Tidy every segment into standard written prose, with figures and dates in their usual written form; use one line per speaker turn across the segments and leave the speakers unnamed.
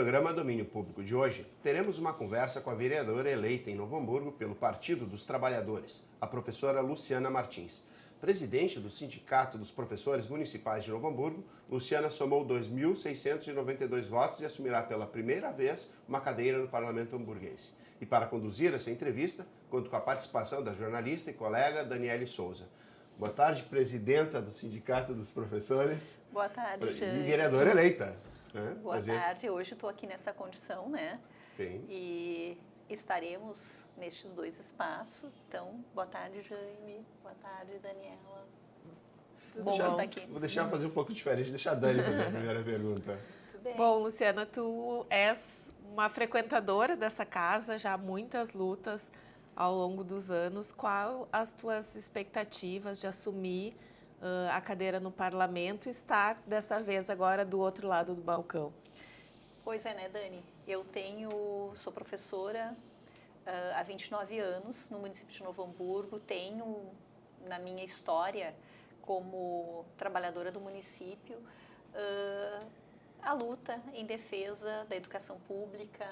programa Domínio Público de hoje, teremos uma conversa com a vereadora eleita em Novo Hamburgo pelo Partido dos Trabalhadores, a professora Luciana Martins. Presidente do Sindicato dos Professores Municipais de Novo Hamburgo, Luciana somou 2.692 votos e assumirá pela primeira vez uma cadeira no Parlamento hamburguense. E para conduzir essa entrevista, conto com a participação da jornalista e colega Daniele Souza. Boa tarde, presidenta do Sindicato dos Professores.
Boa tarde,
E vereadora eleita.
Boa tarde, hoje estou aqui nessa condição, né?
Sim.
E estaremos nestes dois espaços. Então, boa tarde, Jaime. Boa tarde, Daniela. Bom estar aqui.
Vou deixar fazer um pouco diferente, deixar a Dani fazer a primeira pergunta.
Tudo bem.
Bom, Luciana, tu és uma frequentadora dessa casa, já há muitas lutas ao longo dos anos. Qual as tuas expectativas de assumir a cadeira no parlamento e estar dessa vez agora do outro lado do balcão?
Pois é, né, Dani? Eu sou professora há 29 anos no município de Novo Hamburgo, tenho na minha história como trabalhadora do município a luta em defesa da educação pública,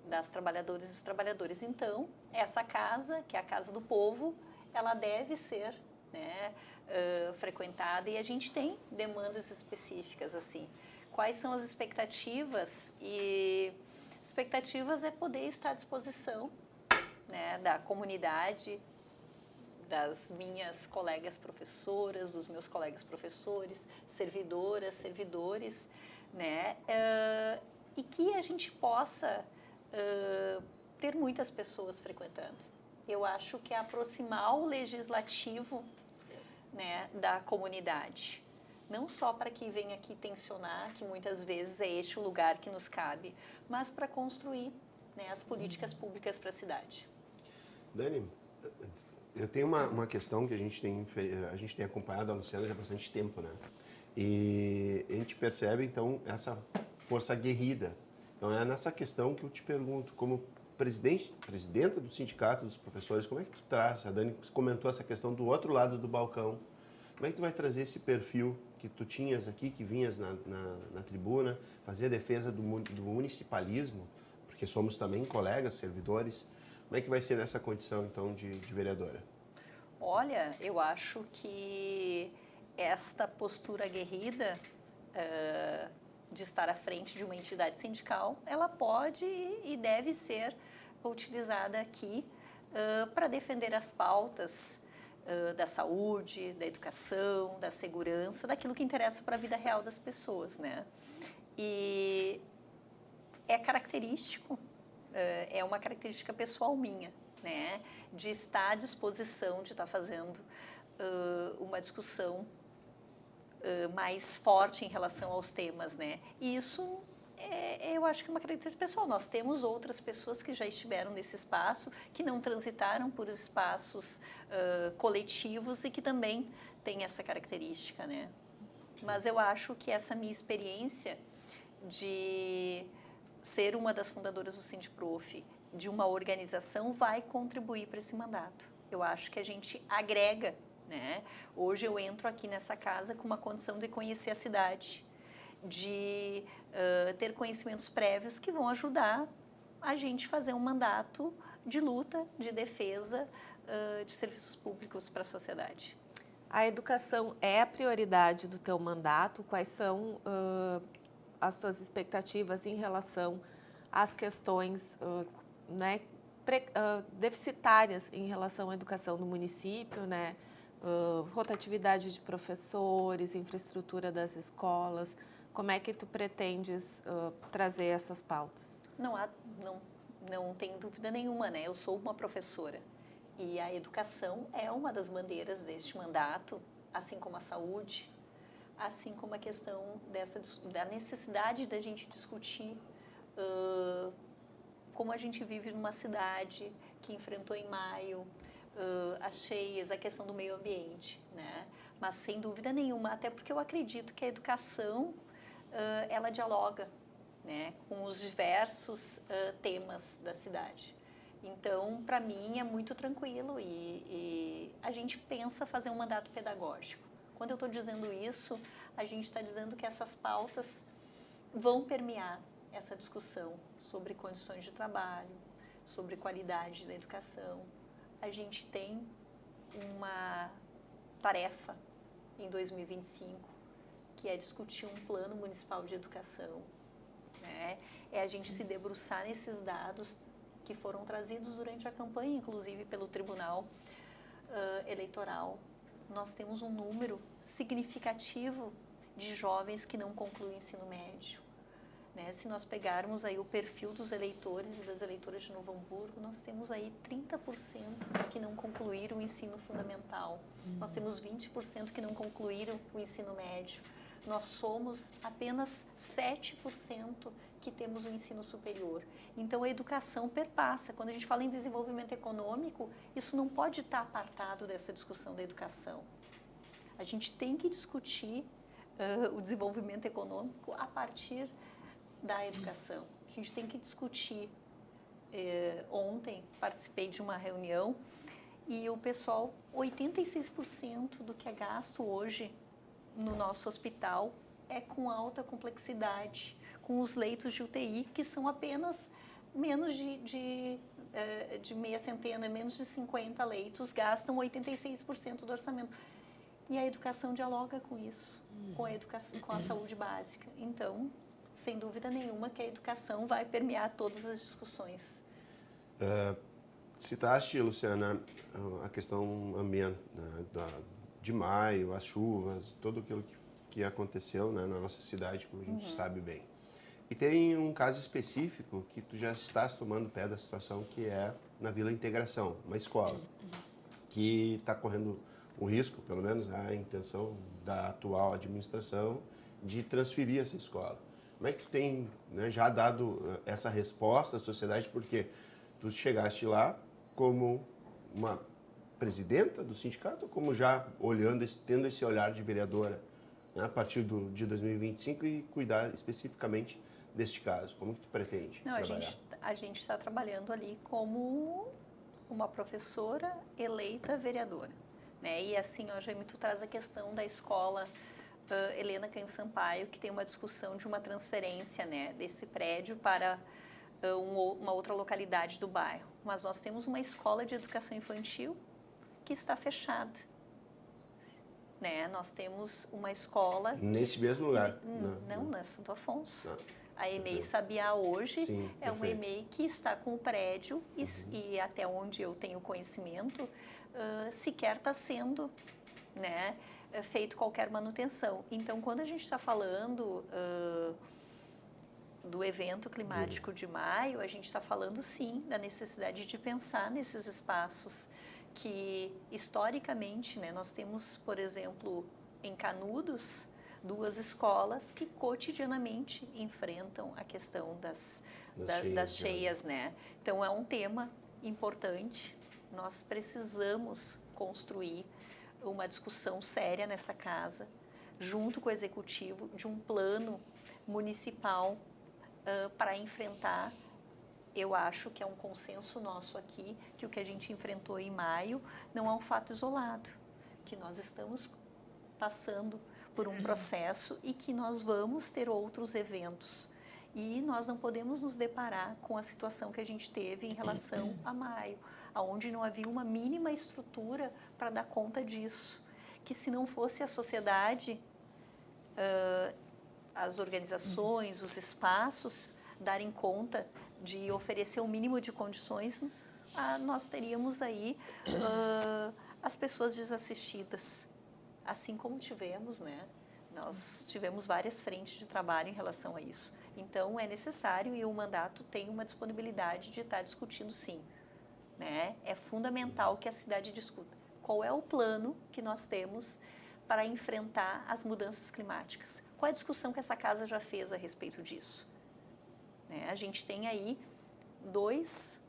das trabalhadoras e dos trabalhadores. Então, essa casa, que é a casa do povo, ela deve ser, né, frequentada, e a gente tem demandas específicas, assim. Quais são as expectativas? E expectativas é poder estar à disposição, né, da comunidade, das minhas colegas professoras, dos meus colegas professores, servidoras, servidores, né, e que a gente possa ter muitas pessoas frequentando. Eu acho que é aproximar o legislativo, né, da comunidade. Não só para que venha aqui tensionar, que muitas vezes é este o lugar que nos cabe, mas para construir, né, as políticas públicas para a cidade.
Dani, eu tenho uma questão que a gente tem acompanhado a Luciana já há bastante tempo, né? E a gente percebe, então, essa força aguerrida. Então, é nessa questão que eu te pergunto, como presidenta do Sindicato dos Professores, como é que tu traz? A Dani comentou essa questão do outro lado do balcão. Como é que tu vai trazer esse perfil que tu tinhas aqui, que vinhas na tribuna, fazer a defesa do municipalismo, porque somos também colegas, servidores. Como é que vai ser nessa condição, então, de vereadora?
Olha, eu acho que esta postura aguerrida de estar à frente de uma entidade sindical, ela pode e deve ser utilizada aqui para defender as pautas da saúde, da educação, da segurança, daquilo que interessa para a vida real das pessoas, né? E é característico, é uma característica pessoal minha, né? De estar à disposição, de estar fazendo uma discussão mais forte em relação aos temas, né? E isso eu acho que é uma característica pessoal. Nós temos outras pessoas que já estiveram nesse espaço, que não transitaram por espaços coletivos e que também têm essa característica, né? Mas eu acho que essa minha experiência de ser uma das fundadoras do Sindprof, de uma organização, vai contribuir para esse mandato. Eu acho que a gente agrega, né? Hoje eu entro aqui nessa casa com uma condição de conhecer a cidade, de ter conhecimentos prévios que vão ajudar a gente a fazer um mandato de luta, de defesa de serviços públicos para a sociedade.
A educação é a prioridade do teu mandato? Quais são as tuas expectativas em relação às questões né, deficitárias em relação à educação no município, né? Rotatividade de professores, infraestrutura das escolas? Como é que tu pretendes trazer essas pautas?
Não tem dúvida nenhuma, né? Eu sou uma professora e a educação é uma das bandeiras deste mandato, assim como a saúde, assim como a questão da necessidade da gente discutir como a gente vive numa cidade que enfrentou em maio as cheias, a questão do meio ambiente, né? Mas sem dúvida nenhuma, até porque eu acredito que a educação ela dialoga, né, com os diversos temas da cidade. Então, para mim, é muito tranquilo e a gente pensa fazer um mandato pedagógico. Quando eu estou dizendo isso, a gente está dizendo que essas pautas vão permear essa discussão sobre condições de trabalho, sobre qualidade da educação. A gente tem uma tarefa em 2025, que é discutir um plano municipal de educação, né? É a gente se debruçar nesses dados que foram trazidos durante a campanha, inclusive pelo Tribunal Eleitoral. Nós temos um número significativo de jovens que não concluem o ensino médio. Né? Se nós pegarmos aí o perfil dos eleitores e das eleitoras de Novo Hamburgo, nós temos aí 30% que não concluíram o ensino fundamental. Nós temos 20% que não concluíram o ensino médio. Nós somos apenas 7% que temos o ensino superior. Então, a educação perpassa. Quando a gente fala em desenvolvimento econômico, isso não pode estar apartado dessa discussão da educação. A gente tem que discutir o desenvolvimento econômico a partir da educação. A gente tem que discutir. Ontem participei de uma reunião e o pessoal, 86% do que é gasto hoje no nosso hospital é com alta complexidade, com os leitos de UTI, que são apenas menos de meia centena, menos de 50 leitos, gastam 86% do orçamento. E a educação dialoga com isso, com a educação, com a saúde básica. Então, sem dúvida nenhuma que a educação vai permear todas as discussões.
Citaste, Luciana, a questão ambiental, né, de maio, as chuvas, tudo aquilo que aconteceu, né, na nossa cidade, como a gente sabe bem. E tem um caso específico que tu já estás tomando pé da situação, que é na Vila Integração, uma escola, que está correndo o risco, pelo menos a intenção da atual administração, de transferir essa escola. Como é que tu tem, né, já dado essa resposta à sociedade, porque tu chegaste lá como uma presidenta do sindicato, ou como já olhando, tendo esse olhar de vereadora, né, a partir de 2025 e cuidar especificamente deste caso? Como que tu pretende trabalhar?
A gente está trabalhando ali como uma professora eleita vereadora, né? E assim, ó, Jaime, tu traz a questão da escola Helena Cães Sampaio, que tem uma discussão de uma transferência, né, desse prédio para uma outra localidade do bairro. Mas nós temos uma escola de educação infantil que está fechada. Né? Nós temos uma escola...
Nesse mesmo lugar?
Não, na Santo Afonso.
Não.
A EMEI Sabiá hoje é uma
perfeito.
EMEI que está com o prédio e até onde eu tenho conhecimento, sequer está sendo, né, feito qualquer manutenção. Então, quando a gente está falando do evento climático de maio, a gente está falando, sim, da necessidade de pensar nesses espaços que, historicamente, né, nós temos, por exemplo, em Canudos, 2 escolas que cotidianamente enfrentam a questão das cheias, né? Então, é um tema importante. Nós precisamos construir uma discussão séria nessa casa, junto com o executivo, de um plano municipal para enfrentar. Eu acho que é um consenso nosso aqui, que o que a gente enfrentou em maio não é um fato isolado, que nós estamos passando por um processo e que nós vamos ter outros eventos. E nós não podemos nos deparar com a situação que a gente teve em relação a maio, onde não havia uma mínima estrutura para dar conta disso. Que se não fosse a sociedade, as organizações, os espaços darem conta de oferecer o mínimo de condições, nós teríamos aí as pessoas desassistidas. Assim como tivemos, né? Nós tivemos várias frentes de trabalho em relação a isso. Então, é necessário e o mandato tem uma disponibilidade de estar discutindo, sim. Né? É fundamental que a cidade discuta qual é o plano que nós temos para enfrentar as mudanças climáticas. Qual é a discussão que essa casa já fez a respeito disso? Né? A gente tem aí 2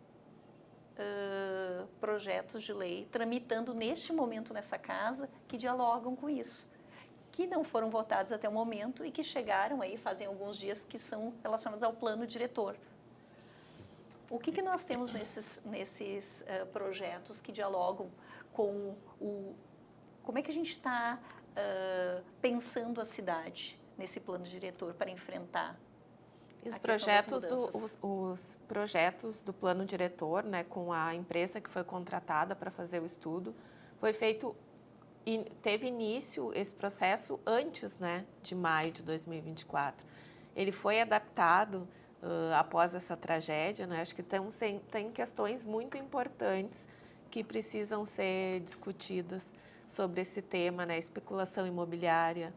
projetos de lei tramitando neste momento nessa casa que dialogam com isso, que não foram votados até o momento e que chegaram aí fazem alguns dias, que são relacionados ao plano diretor. O que nós temos nesses projetos que dialogam com como é que a gente está pensando a cidade nesse plano diretor para enfrentar
E os
a questão das
projetos
mudanças.
os projetos do plano diretor, né, com a empresa que foi contratada para fazer o estudo, foi feito e teve início esse processo antes, né, de maio de 2024. Ele foi adaptado após essa tragédia, né? Acho que tem questões muito importantes que precisam ser discutidas sobre esse tema, né? Especulação imobiliária,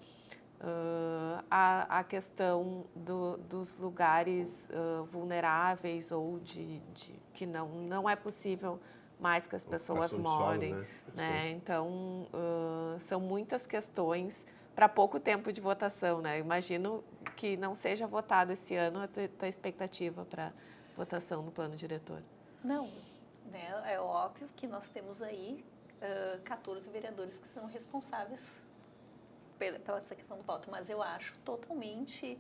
a questão dos lugares vulneráveis ou que não é possível mais que as pessoas
Ocupação de solo,
morem, né? Então, são muitas questões para pouco tempo de votação, né? Imagino que não seja votado esse ano a tua expectativa para votação no plano diretor.
Não, né? É óbvio que nós temos aí 14 vereadores que são responsáveis pela essa questão do voto, mas eu acho totalmente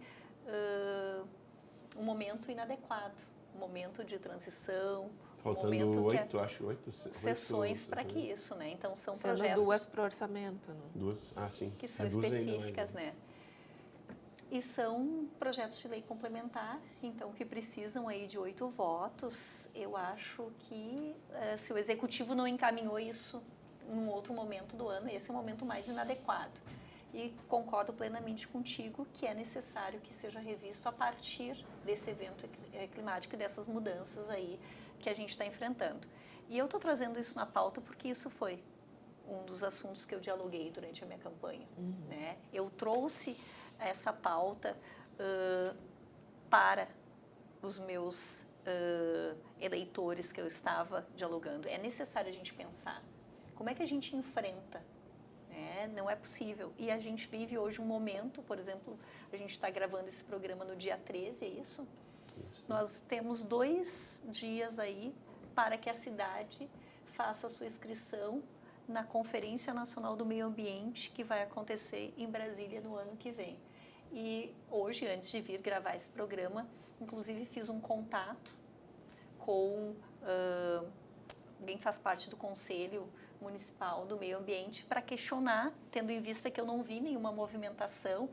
um momento inadequado, um momento de transição,
Faltando
um momento que
8
sessões para que isso, né? Então são
Sendo
projetos
2 para o orçamento, né?
2, sim.
que são
Reduz ainda
específicas,
mais,
né? E são projetos de lei complementar, então que precisam aí de 8 votos. Eu acho que se o executivo não encaminhou isso num outro momento do ano, esse é o momento mais inadequado. E concordo plenamente contigo que é necessário que seja revisto a partir desse evento climático e dessas mudanças aí que a gente está enfrentando. E eu estou trazendo isso na pauta porque isso foi um dos assuntos que eu dialoguei durante a minha campanha. Né? Eu trouxe essa pauta para os meus eleitores que eu estava dialogando. É necessário a gente pensar como é que a gente enfrenta. Não é possível. E a gente vive hoje um momento, por exemplo, a gente está gravando esse programa no dia 13, é isso? Nós temos 2 dias aí para que a cidade faça a sua inscrição na Conferência Nacional do Meio Ambiente, que vai acontecer em Brasília no ano que vem. E hoje, antes de vir gravar esse programa, inclusive fiz um contato com alguém que faz parte do Conselho Municipal do Meio Ambiente para questionar, tendo em vista que eu não vi nenhuma movimentação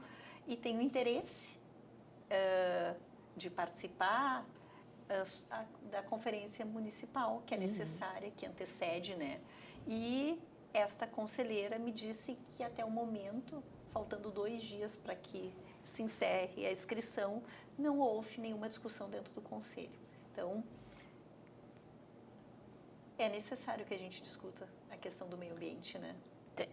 e tenho interesse de participar da conferência municipal, que é necessária, que antecede, né? E esta conselheira me disse que até o momento, faltando 2 dias para que se encerre a inscrição, não houve nenhuma discussão dentro do conselho. Então, é necessário que a gente discuta a questão do meio ambiente, né?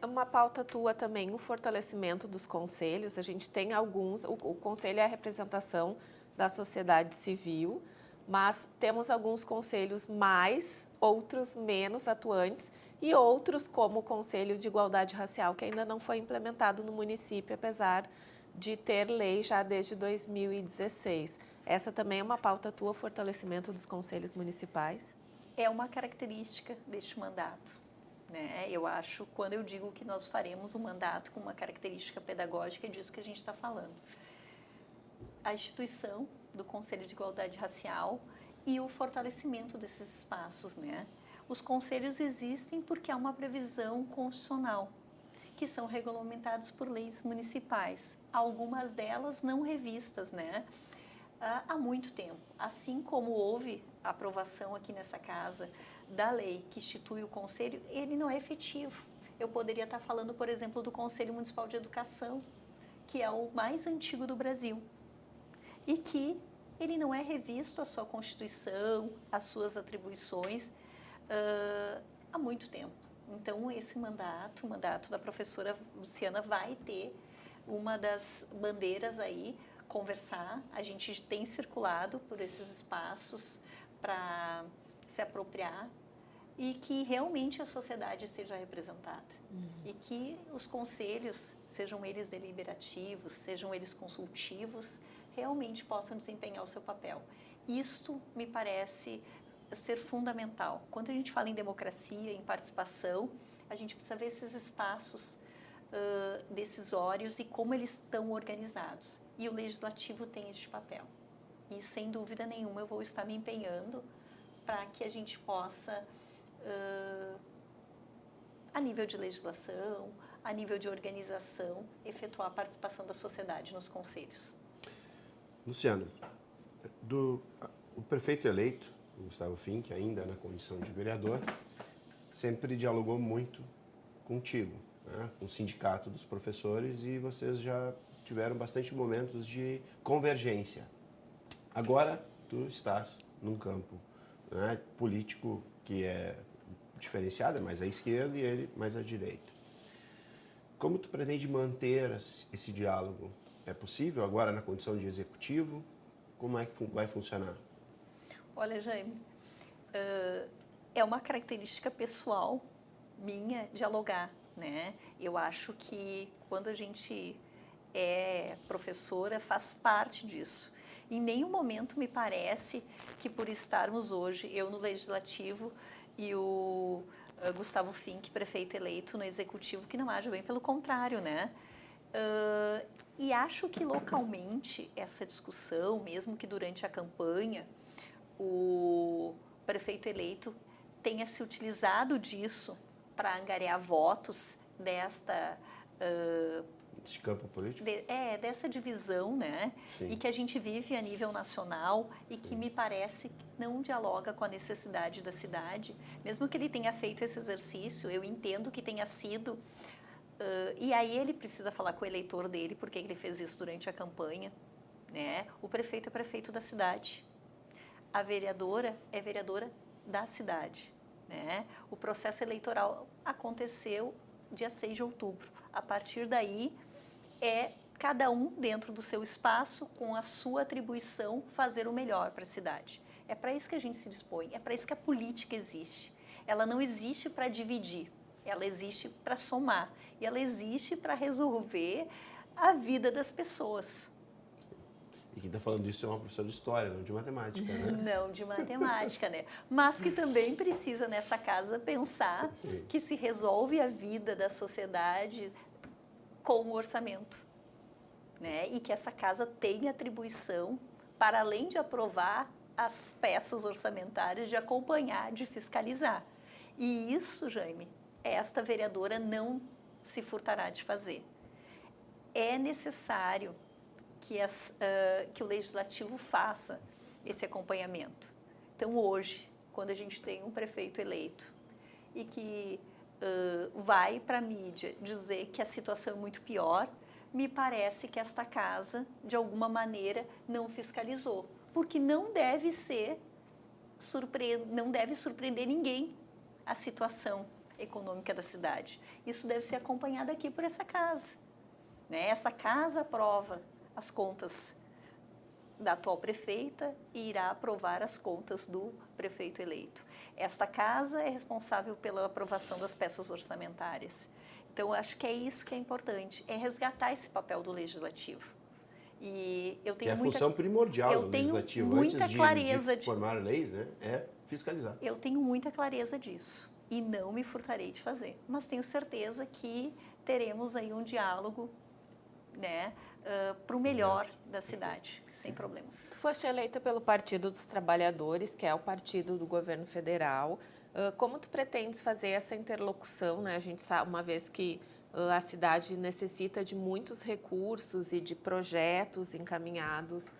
Uma pauta tua também, o fortalecimento dos conselhos. A gente tem alguns, o conselho é a representação da sociedade civil, mas temos alguns conselhos mais, outros menos atuantes e outros como o Conselho de Igualdade Racial, que ainda não foi implementado no município, apesar de ter lei já desde 2016. Essa também é uma pauta tua, fortalecimento dos conselhos municipais?
É uma característica deste mandato. Né? Eu acho, quando eu digo que nós faremos um mandato com uma característica pedagógica, é disso que a gente está falando. A instituição do Conselho de Igualdade Racial e o fortalecimento desses espaços. Né? Os conselhos existem porque há uma previsão constitucional, que são regulamentados por leis municipais, algumas delas não revistas, né? Há muito tempo. Assim como houve a aprovação aqui nessa casa da lei que institui o conselho, ele não é efetivo. Eu poderia estar falando, por exemplo, do Conselho Municipal de Educação, que é o mais antigo do Brasil, e que ele não é revisto a sua Constituição, as suas atribuições há muito tempo. Então, esse mandato, o mandato da professora Luciana vai ter uma das bandeiras aí, conversar. A gente tem circulado por esses espaços para se apropriar e que realmente a sociedade esteja representada. E que os conselhos, sejam eles deliberativos, sejam eles consultivos, realmente possam desempenhar o seu papel. Isto me parece ser fundamental. Quando a gente fala em democracia, em participação, a gente precisa ver esses espaços decisórios e como eles estão organizados. E o legislativo tem este papel. E, sem dúvida nenhuma, eu vou estar me empenhando para que a gente possa, a nível de legislação, a nível de organização, efetuar a participação da sociedade nos conselhos.
Luciano, O prefeito eleito, o Gustavo Fink, ainda na condição de vereador, sempre dialogou muito contigo, né, com o sindicato dos professores, e vocês já tiveram bastante momentos de convergência. Agora, tu estás num campo, né, político que é diferenciado, é mais à esquerda e ele mais à direita. Como tu pretende manter esse diálogo? É possível agora na condição de executivo? Como é que vai funcionar?
Olha, Jaime, é uma característica pessoal minha dialogar, né? Eu acho que quando a gente é professora, faz parte disso. Em nenhum momento me parece que por estarmos hoje, eu no Legislativo e o Gustavo Fink, prefeito eleito no Executivo, que não haja bem, pelo contrário, né? E acho que localmente essa discussão, mesmo que durante a campanha, o prefeito eleito tenha se utilizado disso para angariar votos
Desse campo político?
Dessa divisão, né?
Sim.
E que a gente vive a nível nacional e que me parece que não dialoga com a necessidade da cidade. Mesmo que ele tenha feito esse exercício, eu entendo que tenha sido... e aí ele precisa falar com o eleitor dele, porque ele fez isso durante a campanha, né? O prefeito é prefeito da cidade. A vereadora é vereadora da cidade, né? O processo eleitoral aconteceu dia 6 de outubro. A partir daí, é cada um dentro do seu espaço, com a sua atribuição, fazer o melhor para a cidade. É para isso que a gente se dispõe, é para isso que a política existe. Ela não existe para dividir, ela existe para somar. E ela existe para resolver a vida das pessoas.
E quem está falando isso é uma professora de história, não de matemática, né?
Não de matemática, né? Mas que também precisa, nessa casa, pensar
Sim.
que se resolve a vida da sociedade com o orçamento, né? E que essa casa tem atribuição, para além de aprovar as peças orçamentárias, de acompanhar, de fiscalizar. E isso, Jaime, esta vereadora não se furtará de fazer. É necessário que o Legislativo faça esse acompanhamento. Então, hoje, quando a gente tem um prefeito eleito e que vai para a mídia dizer que a situação é muito pior, me parece que esta casa, de alguma maneira, não fiscalizou, porque não deve surpreender ninguém a situação econômica da cidade. Isso deve ser acompanhado aqui por essa casa, né? Essa casa aprova as contas da atual prefeita e irá aprovar as contas do prefeito eleito. Esta casa é responsável pela aprovação das peças orçamentárias. Então, acho que é isso que é importante, é resgatar esse papel do Legislativo. E eu tenho
que é a função primordial do Legislativo,
muita
antes
clareza
de formar leis, né, é fiscalizar.
Eu tenho muita clareza disso e não me furtarei de fazer. Mas tenho certeza que teremos aí um diálogo, né, para o melhor da cidade, sem problemas.
Tu foste eleita pelo Partido dos Trabalhadores, que é o partido do governo federal. Como tu pretendes fazer essa interlocução, né? A gente sabe, uma vez que a cidade necessita de muitos recursos e de projetos encaminhados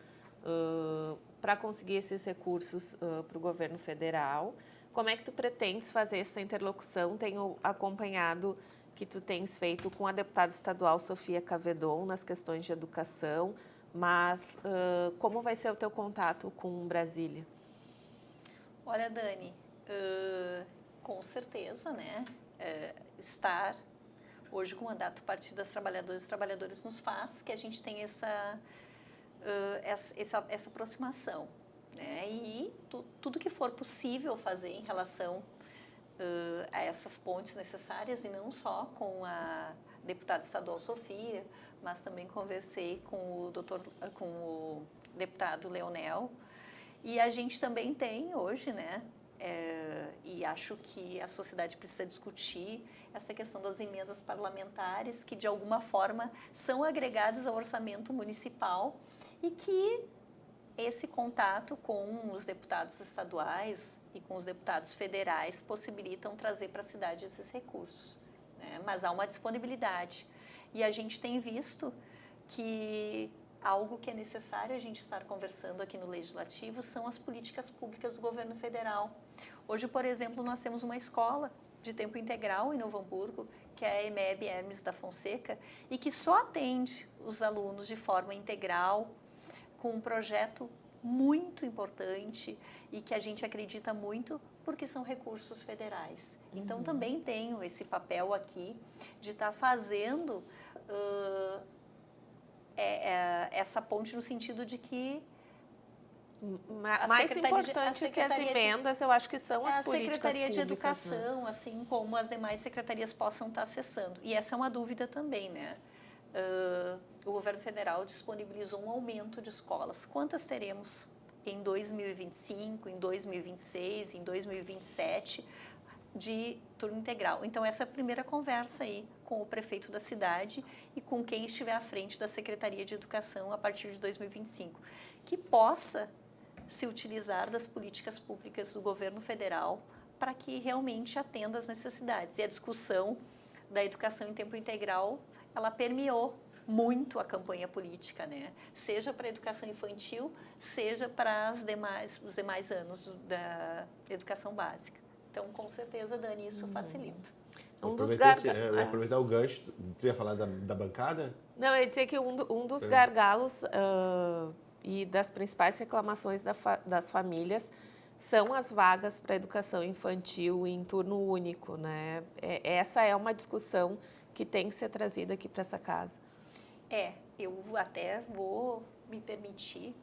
para conseguir esses recursos para o governo federal. Como é que tu pretendes fazer essa interlocução? Tenho acompanhado que tu tens feito com a deputada estadual Sofia Cavedon nas questões de educação, mas como vai ser o teu contato com Brasília?
Olha, Dani, com certeza, né, estar hoje com o mandato do Partido das Trabalhadoras e dos Trabalhadores nos faz que a gente tenha essa aproximação, né, e tudo que for possível fazer em relação a essas pontes necessárias, e não só com a deputada estadual Sofia, mas também conversei com o deputado Leonel, e a gente também tem hoje, né, e acho que a sociedade precisa discutir essa questão das emendas parlamentares, que de alguma forma são agregadas ao orçamento municipal, e que esse contato com os deputados estaduais e com os deputados federais possibilitam trazer para a cidade esses recursos, né? Mas há uma disponibilidade. E a gente tem visto que algo que é necessário a gente estar conversando aqui no Legislativo são as políticas públicas do governo federal. Hoje, por exemplo, nós temos uma escola de tempo integral em Novo Hamburgo, que é a EMEB Hermes da Fonseca, e que só atende os alunos de forma integral, com um projeto muito importante e que a gente acredita muito porque são recursos federais. Então, também tenho esse papel aqui de estar fazendo essa ponte no sentido de que
mais importante que as emendas, eu acho que são as políticas públicas. A Secretaria de
Educação, né? Assim como as demais secretarias possam estar acessando. E essa é uma dúvida também, né? O governo federal disponibilizou um aumento de escolas. Quantas teremos em 2025, em 2026, em 2027 de turno integral? Então, essa é a primeira conversa aí com o prefeito da cidade e com quem estiver à frente da Secretaria de Educação a partir de 2025, que possa se utilizar das políticas públicas do governo federal para que realmente atenda às necessidades. E a discussão da educação em tempo integral, ela permeou muito a campanha política, né? Seja para a educação infantil, seja para os demais anos da educação básica. Então, com certeza, Dani, isso facilita.
Aproveitar o gancho, tu ia falar da bancada?
Não, eu ia dizer que um dos gargalos e das principais reclamações das famílias são as vagas para a educação infantil em turno único, né? Essa é uma discussão que tem que ser trazida aqui para essa casa.
Eu até vou me permitir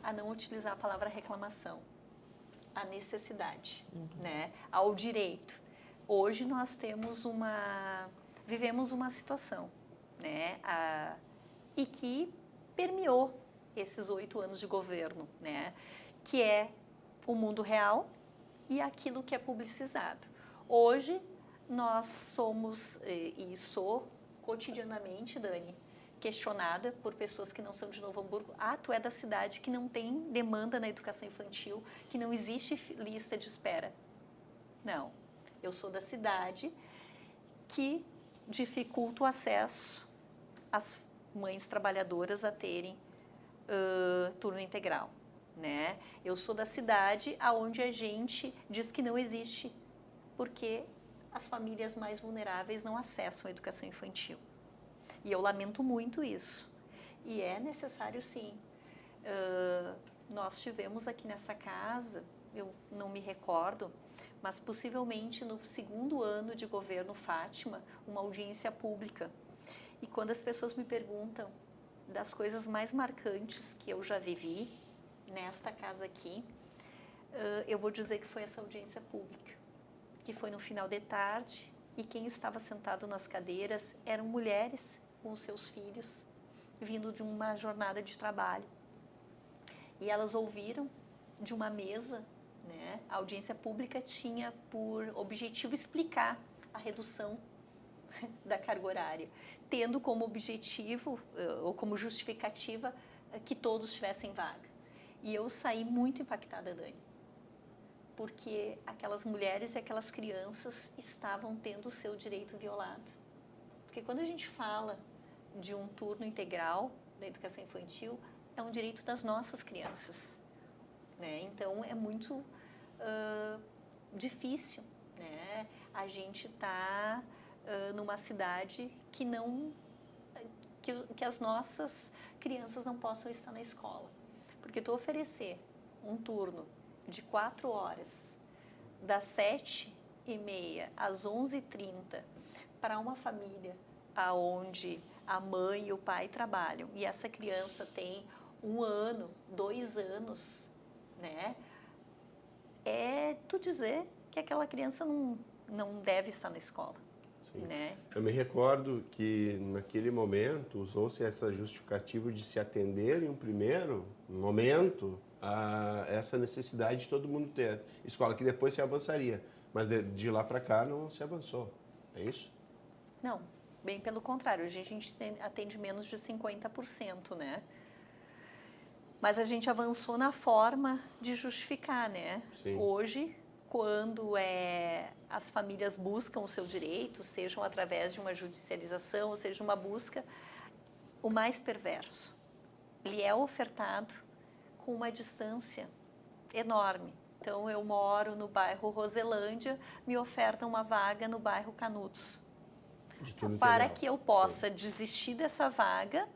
a não utilizar a palavra reclamação, a necessidade, né? Ao direito. Hoje nós vivemos uma situação, né? E que permeou esses 8 anos de governo, né? Que é o mundo real e aquilo que é publicizado. Hoje nós somos, e sou cotidianamente, Dani, questionada por pessoas que não são de Novo Hamburgo. Tu é da cidade que não tem demanda na educação infantil, que não existe lista de espera. Não, eu sou da cidade que dificulta o acesso às mães trabalhadoras a terem turno integral, né? Eu sou da cidade onde a gente diz que não existe, porque as famílias mais vulneráveis não acessam a educação infantil. E eu lamento muito isso. E é necessário, sim. Nós tivemos aqui nessa casa, eu não me recordo, mas possivelmente no 2º ano de governo Fátima, uma audiência pública. E quando as pessoas me perguntam das coisas mais marcantes que eu já vivi nesta casa aqui, eu vou dizer que foi essa audiência pública, que foi no final de tarde, e quem estava sentado nas cadeiras eram mulheres com os seus filhos, vindo de uma jornada de trabalho. E elas ouviram de uma mesa, né? A audiência pública tinha por objetivo explicar a redução da carga horária, tendo como objetivo ou como justificativa que todos tivessem vaga. E eu saí muito impactada, Dani, porque aquelas mulheres e aquelas crianças estavam tendo o seu direito violado. Porque quando a gente fala de um turno integral da educação infantil, é um direito das nossas crianças, né? Então, é muito difícil, né? A gente está numa cidade que as nossas crianças não possam estar na escola. Porque tu oferecer um turno de 4 horas, das 7h30 às 11h30, para uma família onde a mãe e o pai trabalham e essa criança tem 1 ano, 2 anos, né? É tu dizer que aquela criança não deve estar na escola.
Sim.
Né?
Eu me recordo que naquele momento usou-se essa justificativa de se atender em um primeiro momento a essa necessidade de todo mundo ter escola, que depois se avançaria, mas de lá para cá não se avançou, é isso?
Não, bem pelo contrário, hoje a gente atende menos de 50%, né? Mas a gente avançou na forma de justificar, né?
Sim.
Hoje, quando as famílias buscam o seu direito, sejam através de uma judicialização, ou seja, uma busca, o mais perverso ele é ofertado com uma distância enorme. Então, eu moro no bairro Roselândia, me ofertam uma vaga no bairro Canudos. Para que eu possa desistir dessa vaga,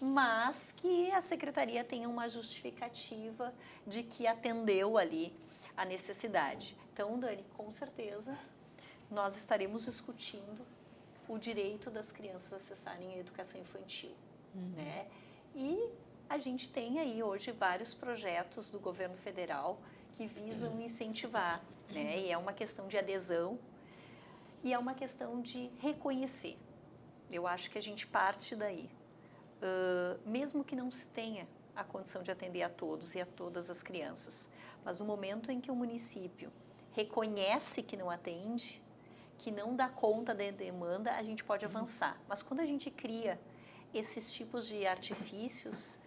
mas que a secretaria tenha uma justificativa de que atendeu ali a necessidade. Então, Dani, com certeza, nós estaremos discutindo o direito das crianças a acessarem a educação infantil, né? E a gente tem aí hoje vários projetos do governo federal que visam incentivar, né? E é uma questão de adesão e é uma questão de reconhecer. Eu acho que a gente parte daí. Mesmo que não se tenha a condição de atender a todos e a todas as crianças, mas no momento em que o município reconhece que não atende, que não dá conta da demanda, a gente pode avançar. Mas quando a gente cria esses tipos de artifícios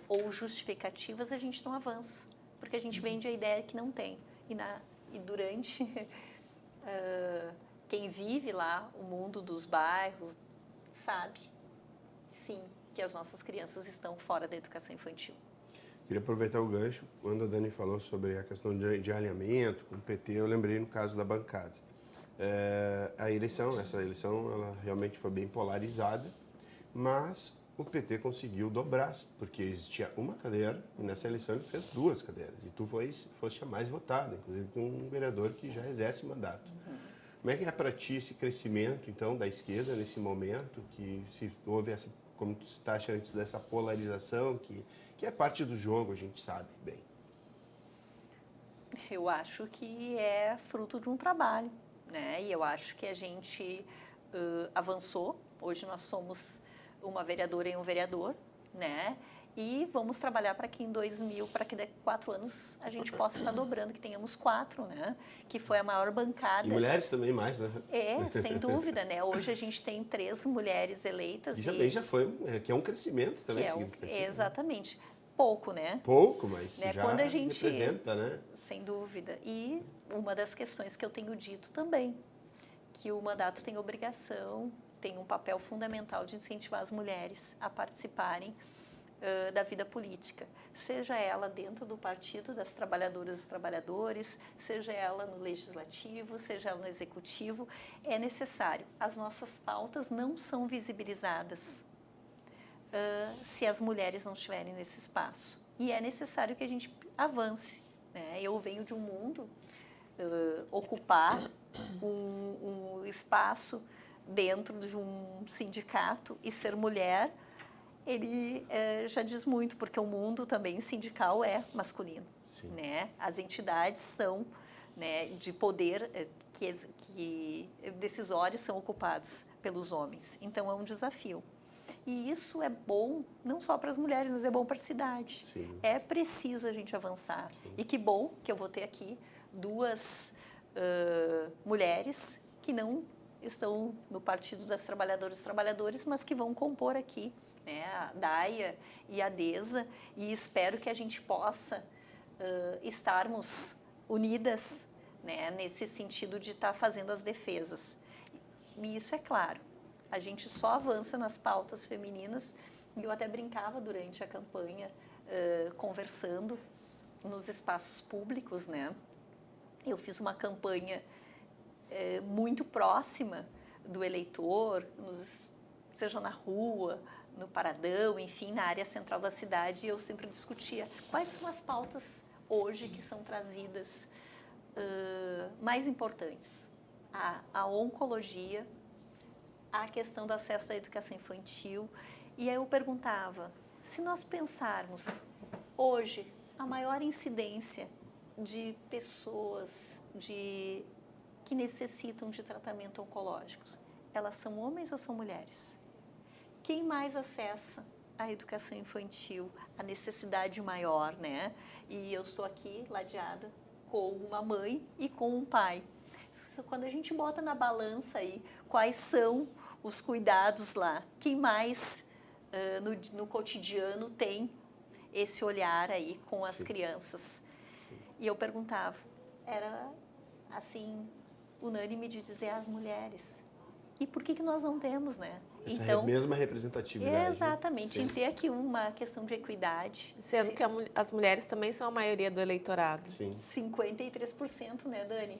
ou justificativas, a gente não avança, porque a gente vende a ideia que não tem. E durante quem vive lá o mundo dos bairros sabe, sim, que as nossas crianças estão fora da educação infantil.
Queria aproveitar o gancho, quando a Dani falou sobre a questão de alinhamento com o PT, eu lembrei no caso da bancada. Essa eleição, ela realmente foi bem polarizada, mas o PT conseguiu dobrar, porque existia uma cadeira e nessa eleição ele fez 2 cadeiras. E tu foste a mais votada, inclusive com um vereador que já exerce mandato. Como é que é para ti esse crescimento, então, da esquerda nesse momento, que se houve essa, como tu citaste antes, dessa polarização, que é parte do jogo, a gente sabe bem?
Eu acho que é fruto de um trabalho, né? E eu acho que a gente avançou. Hoje nós somos uma vereadora e um vereador, né? E vamos trabalhar para que para que daqui a 4 anos a gente possa estar dobrando, que tenhamos 4, né? Que foi a maior bancada.
E mulheres também mais, né?
Sem dúvida, né? Hoje a gente tem 3 mulheres eleitas.
E também já foi, que é um crescimento também significativo.
Exatamente. Pouco, né?
Pouco, mas
né?
já
Quando a gente,
representa, né?
Sem dúvida. E uma das questões que eu tenho dito também, que o mandato tem obrigação, tem um papel fundamental de incentivar as mulheres a participarem da vida política, seja ela dentro do partido das trabalhadoras e dos trabalhadores, seja ela no legislativo, seja ela no executivo, é necessário. As nossas pautas não são visibilizadas se as mulheres não estiverem nesse espaço. E é necessário que a gente avance, né? Eu venho de um mundo, ocupar um espaço dentro de um sindicato e ser mulher, ele já diz muito, porque o mundo também sindical é masculino, né? As entidades são, né, de poder que decisórios são ocupados pelos homens. Então é um desafio. E isso é bom não só para as mulheres, mas é bom para a cidade.
Sim.
É preciso a gente avançar. Sim. E que bom que eu vou ter aqui 2 mulheres que não estão no Partido das Trabalhadoras e Trabalhadores, mas que vão compor aqui, né, a Daia e a Deza, e espero que a gente possa estarmos unidas, né, nesse sentido de estar fazendo as defesas. E isso é claro, a gente só avança nas pautas femininas, e eu até brincava durante a campanha, conversando nos espaços públicos, né? Eu fiz uma campanha muito próxima do eleitor, seja na rua, no paradão, enfim, na área central da cidade, e eu sempre discutia quais são as pautas hoje que são trazidas mais importantes. A oncologia, a questão do acesso à educação infantil, e aí eu perguntava, se nós pensarmos hoje a maior incidência de pessoas que necessitam de tratamento oncológico, elas são homens ou são mulheres? Quem mais acessa a educação infantil, a necessidade maior, né? E eu estou aqui ladeada com uma mãe e com um pai. Quando a gente bota na balança aí quais são os cuidados lá, quem mais no cotidiano tem esse olhar aí com as crianças? E eu perguntava, era assim, unânime de dizer as mulheres. E por que nós não temos, né?
Essa mesma representatividade.
Exatamente, em ter aqui uma questão de equidade.
Sendo que as mulheres também são a maioria do eleitorado.
Sim.
53%, né, Dani?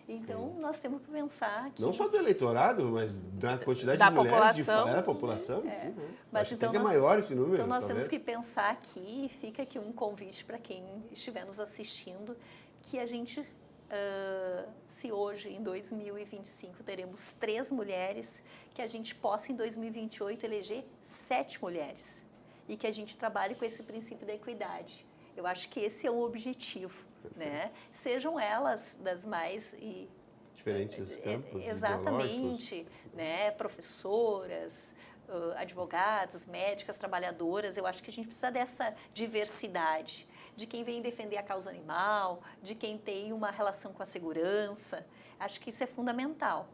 Então, nós temos que pensar que...
Não só do eleitorado, mas da quantidade
da
de mulheres
população.
Da população. Sim, né?
Mas
acho
então
até que é
nós,
maior esse número.
então nós
talvez.
temos que pensar aqui, fica aqui um convite para quem estiver nos assistindo, que a gente, se hoje, em 2025, teremos 3 mulheres, que a gente possa, em 2028, eleger 7 mulheres. E que a gente trabalhe com esse princípio da equidade. Eu acho que esse é o objetivo, né? Sejam elas das mais...
diferentes campos
exatamente, né? Professoras, advogadas, médicas, trabalhadoras. Eu acho que a gente precisa dessa diversidade, de quem vem defender a causa animal, de quem tem uma relação com a segurança. Acho que isso é fundamental.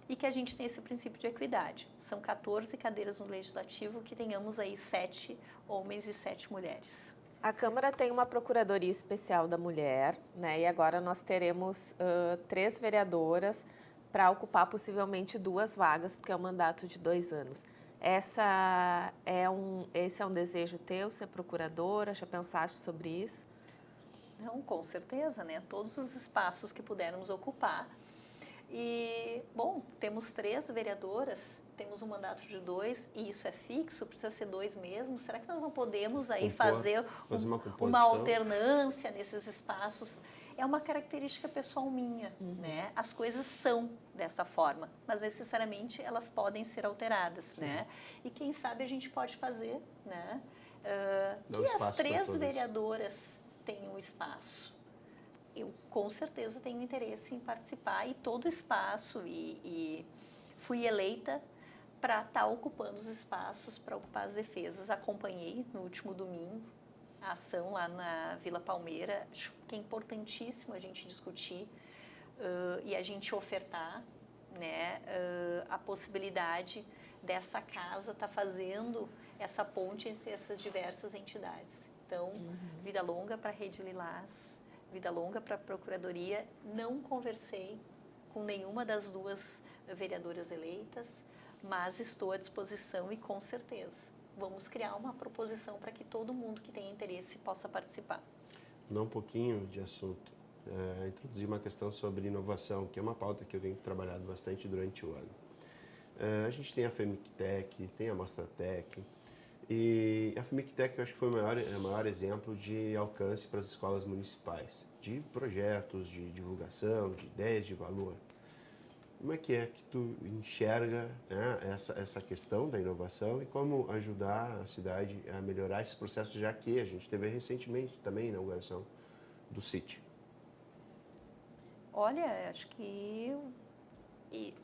E que a gente tem esse princípio de equidade. São 14 cadeiras no Legislativo, que tenhamos aí 7 homens e 7 mulheres.
A Câmara tem uma Procuradoria Especial da Mulher, né? E agora nós teremos 3 vereadoras para ocupar possivelmente 2 vagas, porque é um mandato de 2 anos. Esse é um desejo teu, ser procuradora? Já pensaste sobre isso?
Não, com certeza, né? Todos os espaços que pudermos ocupar. E, bom, temos 3 vereadoras, temos um mandato de 2 e isso é fixo, precisa ser 2 mesmo. Será que nós não podemos aí fazer uma alternância nesses espaços? É uma característica pessoal minha, né? As coisas são dessa forma, mas necessariamente elas podem ser alteradas, né? E quem sabe a gente pode fazer, né? Que as 3 vereadoras tenham espaço. Eu, com certeza, tenho interesse em participar e todo o espaço e fui eleita para estar ocupando os espaços, para ocupar as defesas. Acompanhei no último domingo a ação lá na Vila Palmeira. Acho que é importantíssimo a gente discutir e a gente ofertar, né, a possibilidade dessa casa estar fazendo essa ponte entre essas diversas entidades. Então, vida longa para a Rede Lilás. Vida longa para a Procuradoria. Não conversei com nenhuma das 2 vereadoras eleitas, mas estou à disposição e com certeza vamos criar uma proposição para que todo mundo que tenha interesse possa participar.
Mudar um pouquinho de assunto. Introduzir uma questão sobre inovação, que é uma pauta que eu tenho trabalhado bastante durante o ano. A gente tem a FEMIC-TEC, tem a Mostratec, e a FEMIC-TEC eu acho que foi o maior exemplo de alcance para as escolas municipais, de projetos, de divulgação, de ideias de valor. Como é que tu enxerga, né, essa questão da inovação e como ajudar a cidade a melhorar esse processo, já que a gente teve recentemente também a inauguração do CIT?
Olha, acho que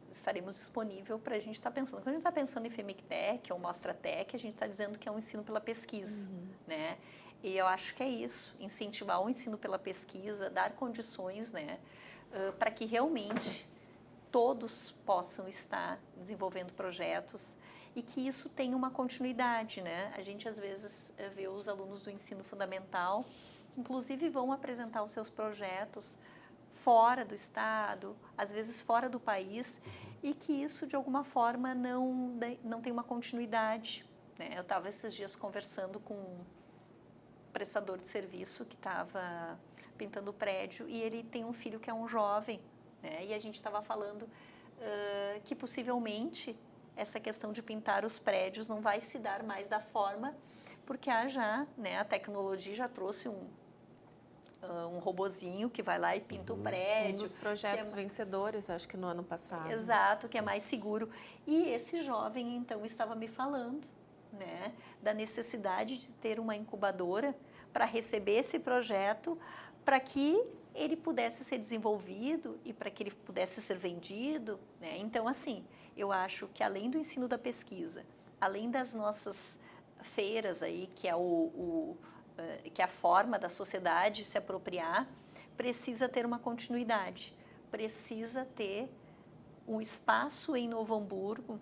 estaremos disponíveis para a gente estar pensando. Quando a gente está pensando em FEMIC-TEC ou Mostratec, a gente está dizendo que é um ensino pela pesquisa, né? E eu acho que é isso, incentivar o ensino pela pesquisa, dar condições, né, para que realmente todos possam estar desenvolvendo projetos e que isso tenha uma continuidade, né? A gente às vezes vê os alunos do ensino fundamental, inclusive vão apresentar os seus projetos fora do estado, às vezes fora do país, e que isso de alguma forma não tem uma continuidade, né? Eu estava esses dias conversando com um prestador de serviço que estava pintando o prédio e ele tem um filho que é um jovem, né? E a gente estava falando que possivelmente essa questão de pintar os prédios não vai se dar mais da forma, porque né, a tecnologia já trouxe um robozinho que vai lá e pinta o prédio.
Um dos projetos vencedores, acho que no ano passado.
Exato, que é mais seguro. E esse jovem, então, estava me falando, né, da necessidade de ter uma incubadora para receber esse projeto, para que ele pudesse ser desenvolvido e para que ele pudesse ser vendido, né? Então, assim, eu acho que além do ensino da pesquisa, além das nossas feiras aí, que é que é a forma da sociedade se apropriar, precisa ter uma continuidade, precisa ter um espaço em Novo Hamburgo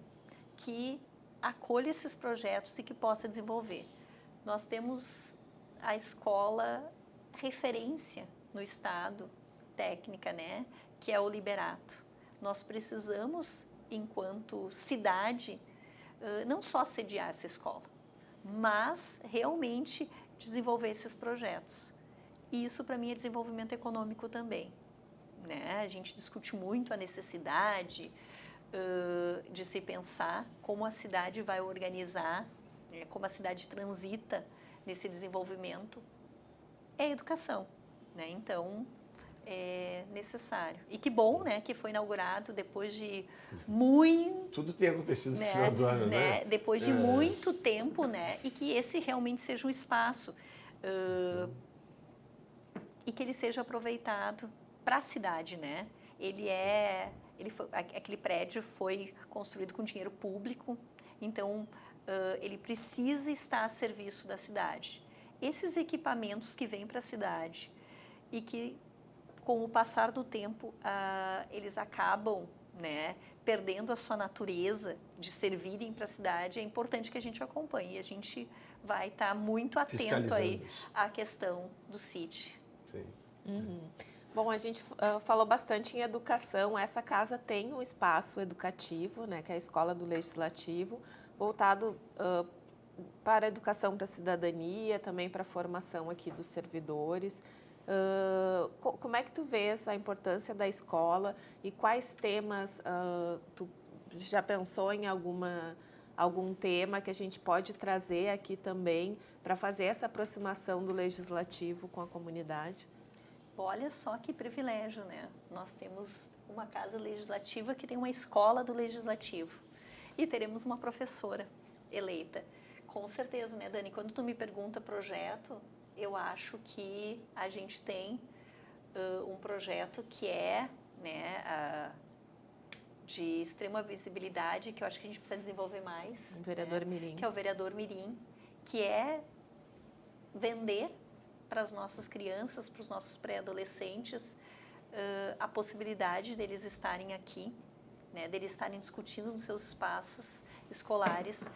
que acolha esses projetos e que possa desenvolver. Nós temos a escola referência no estado, técnica, né, que é o Liberato. Nós precisamos enquanto cidade, não só sediar essa escola, mas realmente desenvolver esses projetos. E isso, para mim, é desenvolvimento econômico também. Né? A gente discute muito a necessidade de se pensar como a cidade vai organizar, como a cidade transita nesse desenvolvimento. É educação. Né? Então, é necessário. E que bom, né, que foi inaugurado depois de muito...
Tudo tem acontecido no final do ano, né?
Depois de muito tempo, né? E que esse realmente seja um espaço e que ele seja aproveitado para a cidade, né? Aquele prédio foi construído com dinheiro público, então ele precisa estar a serviço da cidade. Esses equipamentos que vêm para a cidade e que, com o passar do tempo, eles acabam, né, perdendo a sua natureza de servirem para a cidade, é importante que a gente acompanhe. E a gente vai estar muito atento aí à questão do CIT.
Sim.
Bom, a gente falou bastante em educação. Essa casa tem um espaço educativo, né, que é a Escola do Legislativo, voltado para a educação da cidadania, também para a formação aqui dos servidores. Como é que tu vês a importância da escola e quais temas tu já pensou em algum tema que a gente pode trazer aqui também para fazer essa aproximação do legislativo com a comunidade?
Olha só que privilégio, né? Nós temos uma casa legislativa que tem uma escola do legislativo e teremos uma professora eleita. Com certeza, né, Dani? Quando tu me pergunta projeto, eu acho que a gente tem um projeto que é, né, de extrema visibilidade, que eu acho que a gente precisa desenvolver mais.
O vereador Mirim.
Que é o vereador Mirim, que é vender para as nossas crianças, para os nossos pré-adolescentes, a possibilidade deles estarem aqui, né, deles estarem discutindo nos seus espaços escolares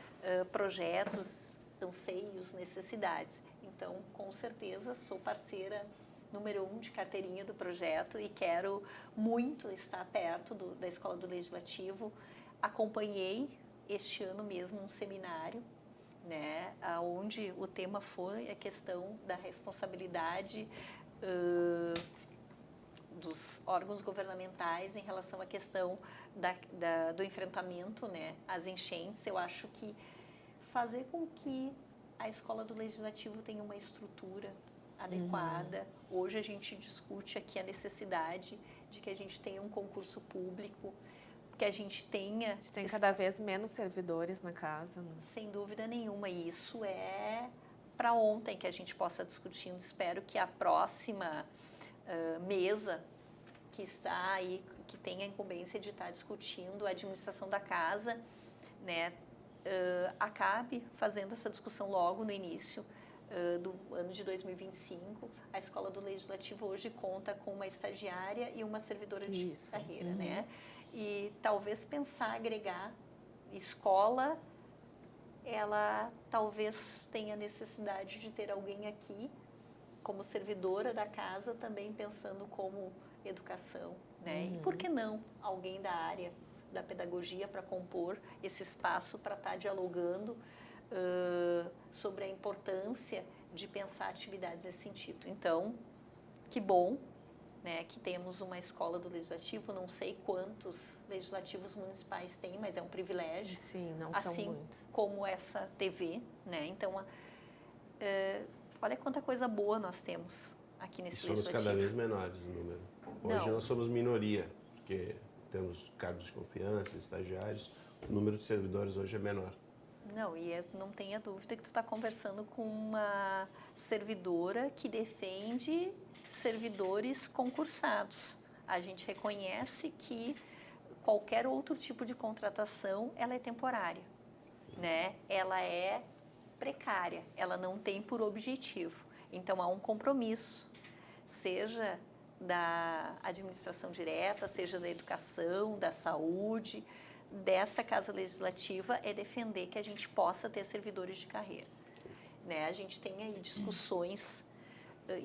projetos, anseios, necessidades. Então, com certeza, sou parceira número 1 de carteirinha do projeto e quero muito estar perto da Escola do Legislativo. Acompanhei este ano mesmo um seminário, né, onde o tema foi a questão da responsabilidade dos órgãos governamentais em relação à questão do enfrentamento, né, às enchentes. Eu acho que fazer com que a Escola do Legislativo tenha uma estrutura adequada. Hoje a gente discute aqui a necessidade de que a gente tenha um concurso público, que a gente tenha... A gente
tem cada vez menos servidores na casa. Né?
Sem dúvida nenhuma. E isso é para ontem que a gente possa discutindo. Espero que a próxima mesa que está aí, que tem a incumbência de estar discutindo a administração da casa, né, acabe fazendo essa discussão logo no início do ano de 2025. A Escola do Legislativo hoje conta com uma estagiária e uma servidora de carreira, né? E talvez pensar agregar escola, ela talvez tenha necessidade de ter alguém aqui como servidora da casa, também pensando como educação, né? E por que não alguém da área da pedagogia para compor esse espaço para estar dialogando sobre a importância de pensar atividades nesse sentido. Então, que bom, né, que temos uma escola do legislativo. Não sei quantos legislativos municipais tem, mas é um privilégio.
Sim, não
assim
são muitos.
Como essa TV, né? Então, olha quanta coisa boa nós temos aqui nesse legislativo.
Somos cada vez menores no número. Hoje nós somos minoria, porque temos cargos de confiança, estagiários. O número de servidores hoje é menor.
Não, e não tenha dúvida que tu está conversando com uma servidora que defende servidores concursados. A gente reconhece que qualquer outro tipo de contratação, ela é temporária, né? Ela é precária, ela não tem por objetivo. Então, há um compromisso, seja da administração direta, seja da educação, da saúde, dessa Casa Legislativa, é defender que a gente possa ter servidores de carreira. Né? A gente tem aí discussões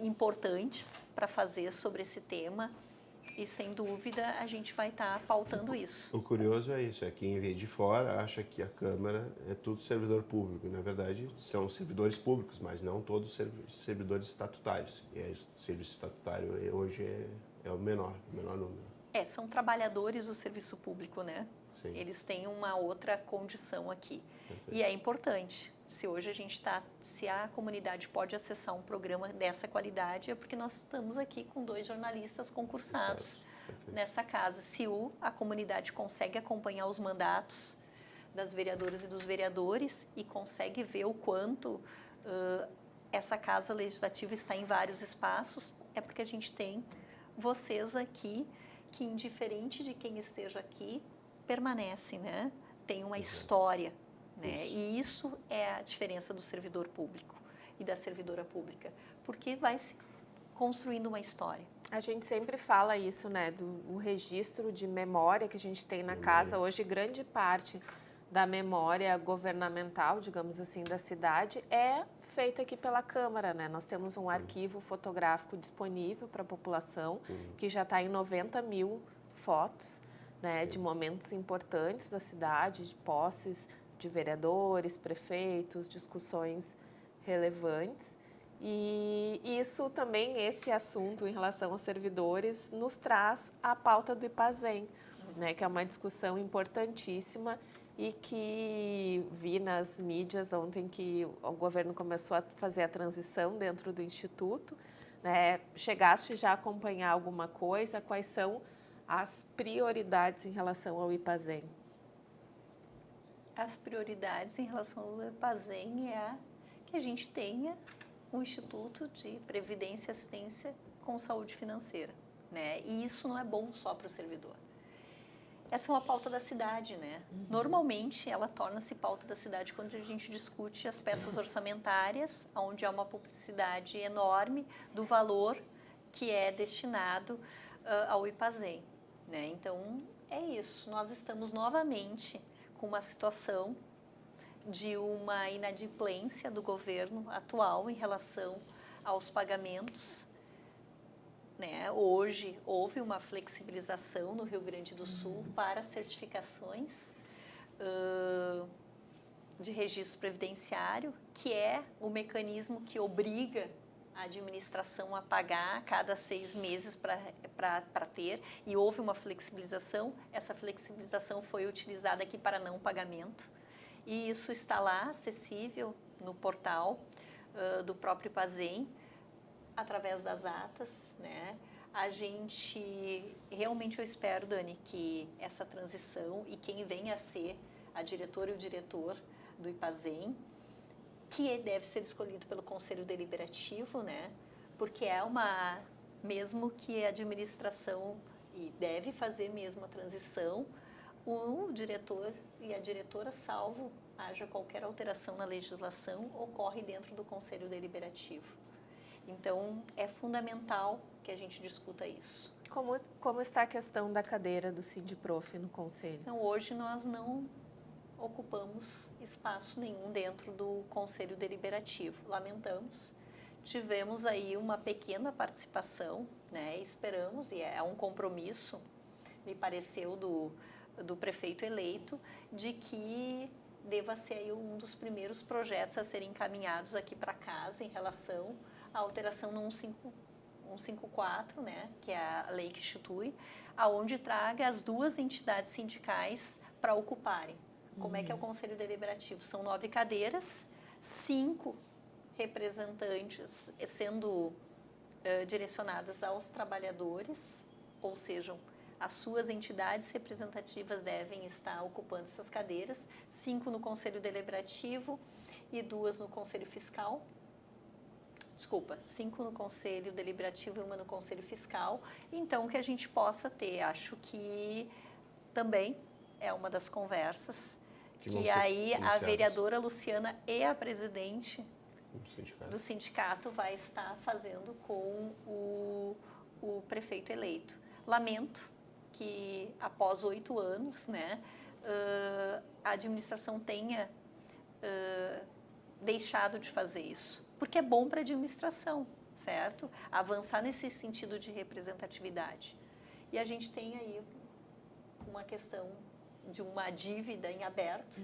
importantes para fazer sobre esse tema E, sem dúvida, a gente vai estar pautando isso.
O curioso é isso, é quem vê de fora acha que a Câmara é tudo servidor público. Na verdade, são servidores públicos, mas não todos servidores estatutários. E o serviço estatutário hoje é o menor número.
São trabalhadores do serviço público, né?
Sim.
Eles têm uma outra condição aqui.
Perfeito.
E é importante. Se hoje se a comunidade pode acessar um programa dessa qualidade, é porque nós estamos aqui com 2 jornalistas concursados
Perfeito.
nessa casa. Se a comunidade consegue acompanhar os mandatos das vereadoras e dos vereadores e consegue ver o quanto essa casa legislativa está em vários espaços, é porque a gente tem vocês aqui que, indiferente de quem esteja aqui, permanecem, né? Tem uma história. Né? E isso é a diferença do servidor público e da servidora pública, porque vai se construindo uma história.
A gente sempre fala isso, né, do registro de memória que a gente tem na casa. Hoje, grande parte da memória governamental, digamos assim, da cidade é feita aqui pela Câmara, né? Nós temos um arquivo fotográfico disponível para a população, que já está em 90 mil fotos, né, de momentos importantes da cidade, de posses de vereadores, prefeitos, discussões relevantes. E isso também, esse assunto em relação aos servidores, nos traz a pauta do IPAZEM, né, que é uma discussão importantíssima e que vi nas mídias ontem que o governo começou a fazer a transição dentro do Instituto. Né? Chegaste já a acompanhar alguma coisa? Quais são as prioridades em relação ao IPAZEM?
As prioridades em relação ao IPAZEM é que a gente tenha um Instituto de Previdência e Assistência com Saúde Financeira, né? E isso não é bom só para o servidor. Essa é uma pauta da cidade, né? Normalmente, ela torna-se pauta da cidade quando a gente discute as peças orçamentárias, onde há uma publicidade enorme do valor que é destinado ao IPAZEM, né? Então, é isso. Nós estamos novamente com uma situação de uma inadimplência do governo atual em relação aos pagamentos. Né? Hoje, houve uma flexibilização no Rio Grande do Sul para certificações de registro previdenciário, que é o mecanismo que obriga a administração a pagar a cada 6 meses para ter, e houve uma flexibilização. Essa flexibilização foi utilizada aqui para não pagamento, e isso está lá acessível no portal do próprio IPAZEM, através das atas, né? A gente, realmente eu espero, Dani, que essa transição e quem venha a ser a diretora e o diretor do IPAZEM, que deve ser escolhido pelo Conselho Deliberativo, né? Porque mesmo que a administração, e deve fazer mesmo a transição, o diretor e a diretora, salvo haja qualquer alteração na legislação, ocorre dentro do Conselho Deliberativo. Então, é fundamental que a gente discuta isso.
Como está a questão da cadeira do Sindiprof no Conselho?
Então, hoje nós não ocupamos espaço nenhum dentro do Conselho Deliberativo. Lamentamos. Tivemos aí uma pequena participação, né? Esperamos, e é um compromisso, me pareceu, do prefeito eleito, de que deva ser aí um dos primeiros projetos a serem encaminhados aqui para casa em relação à alteração no 154, né? Que é a lei que institui, aonde traga as 2 entidades sindicais para ocuparem. Como é que é o Conselho Deliberativo? São 9 cadeiras, 5 representantes sendo direcionadas aos trabalhadores, ou seja, as suas entidades representativas devem estar ocupando essas cadeiras, 5 no Conselho Deliberativo e 2 no Conselho Fiscal. 5 no Conselho Deliberativo e 1 no Conselho Fiscal. Então, que a gente possa ter, acho que também é uma das conversas, que aí a vereadora Luciana e a presidente do sindicato vai estar fazendo com o prefeito eleito. Lamento que após 8 anos, né, a administração tenha deixado de fazer isso, porque é bom para a administração, certo? Avançar nesse sentido de representatividade. E a gente tem aí uma questão de uma dívida em aberto,